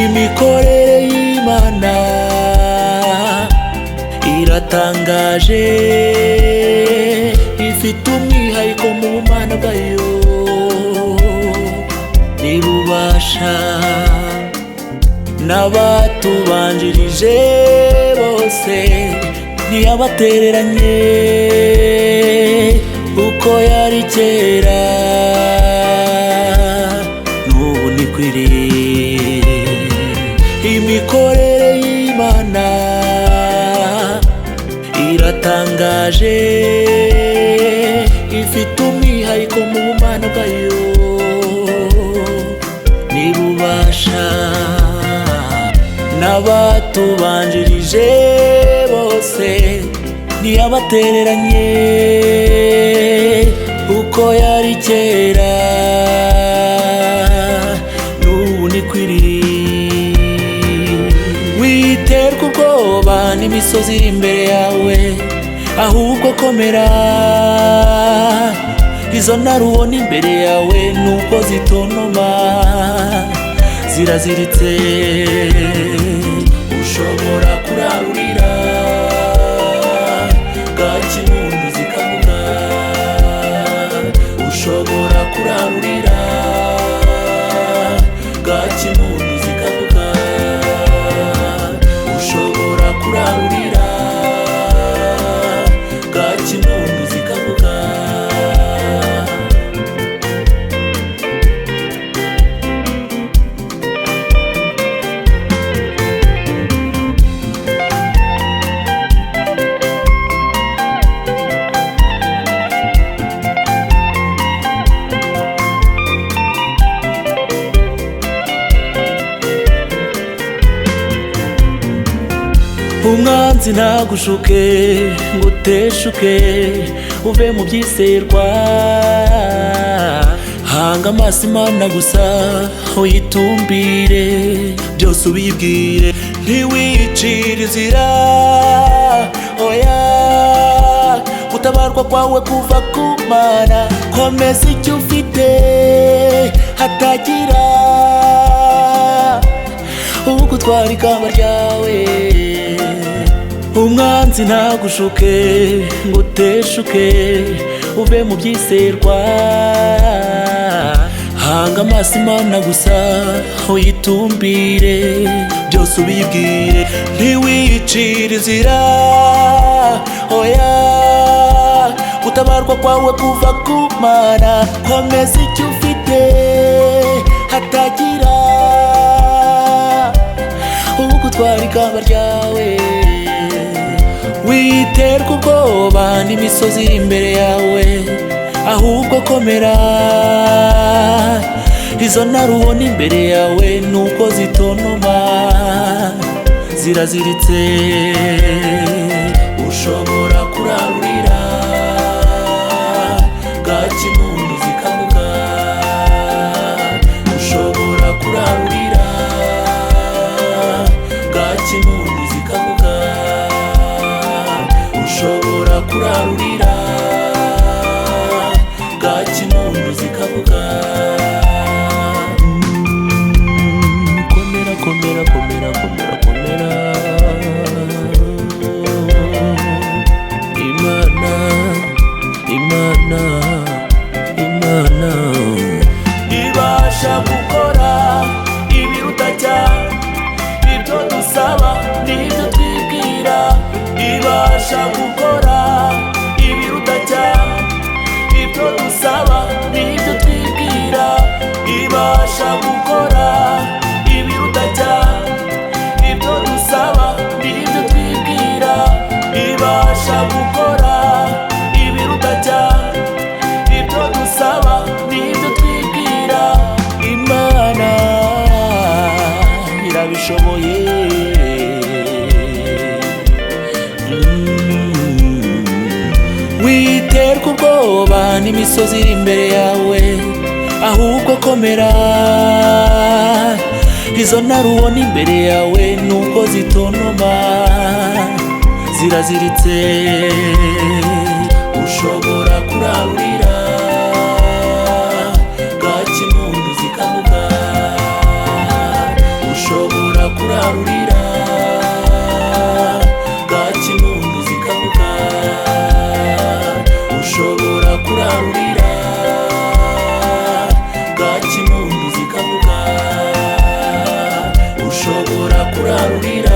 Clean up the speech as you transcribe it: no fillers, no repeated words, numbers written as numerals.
imikorere y'Imana iratangaje, ifite umwihariko mu bumana bwayo n'ububasha. N'abatubanjirije bose ntiyabatereranye uko yari kera, n'ubu niko iri. Imikorere y'Imana iratangaje, ifite umwihariko mu bumana bwayo n'ububasha. N'abatubanjirije bose ntiyabatereranye uko yari kera, n'ubu niko iri. Witerwa ubwoba n'imisozi iri imbere yawe, ahubwo komera. Izo ntare ubona imbere yawe nuko zitontoma, ziraziritse. Ushobora kurarurira bwacya impundu zikavuga, ushobora kurarurira bwacya impundu zikavuga, ushobora kurarurira bwacya impundu zikavuga. Umwanzi ntagushuke ngo uteshuke uve mu byizerwa, hanga amaso Imana gusa uyitumbire, byose ubibwire. Ntiwicire inzira, oya, gutabarwa kwawe kuva ku Mana. Komeza icyo ufite hatagira ugutwara ikamba ryawe. Umwanzi ntagushuke ngo uteshuke uve mu byizerwa, hanga amaso Imana gusa uyitumbire, byose ubibwire. Ntiwicire inzira, oya, gutabarwa kwawe kuva ku Mana. Komeza icyo ufite hatagira ugutwara ikamba ryawe. Witerwa ubwoba n'imisozi iri imbere yawe, ahubwo komera. Izo ntare ubona imbere yawe nuko zitontoma, ziraziritse. Ushobora kurarurira bwacya impundu zikavuga, ushobora kurarurira bwacya impundu zikavuga, ushobora kurarurira bwacya impundu zikavuga. Komera, komera, komera, komera, komera. Imana, Imana, Imana ibasha gukora ibiruta cyane ibyo dusaba n'ibyo twibwira. Ibasha gukora ibiruta cyane ibyo dusaba n'ibyo twibwira. Ibasha gukora ibiruta cyane ibyo dusaba n'ibyo twibwira. Ibasha gukora ibiruta cyane ibyo dusaba n'ibyo twibwira. Imana irabishoboye. Witerwa ubwoba n'imisozi iri imbere yawe, ahubwo komera. Izo ntare ubona imbere yawe nuko zitontoma, ziraziritse. Ushobora kurarurira bwacya impundu zikavuga, ushobora urarurira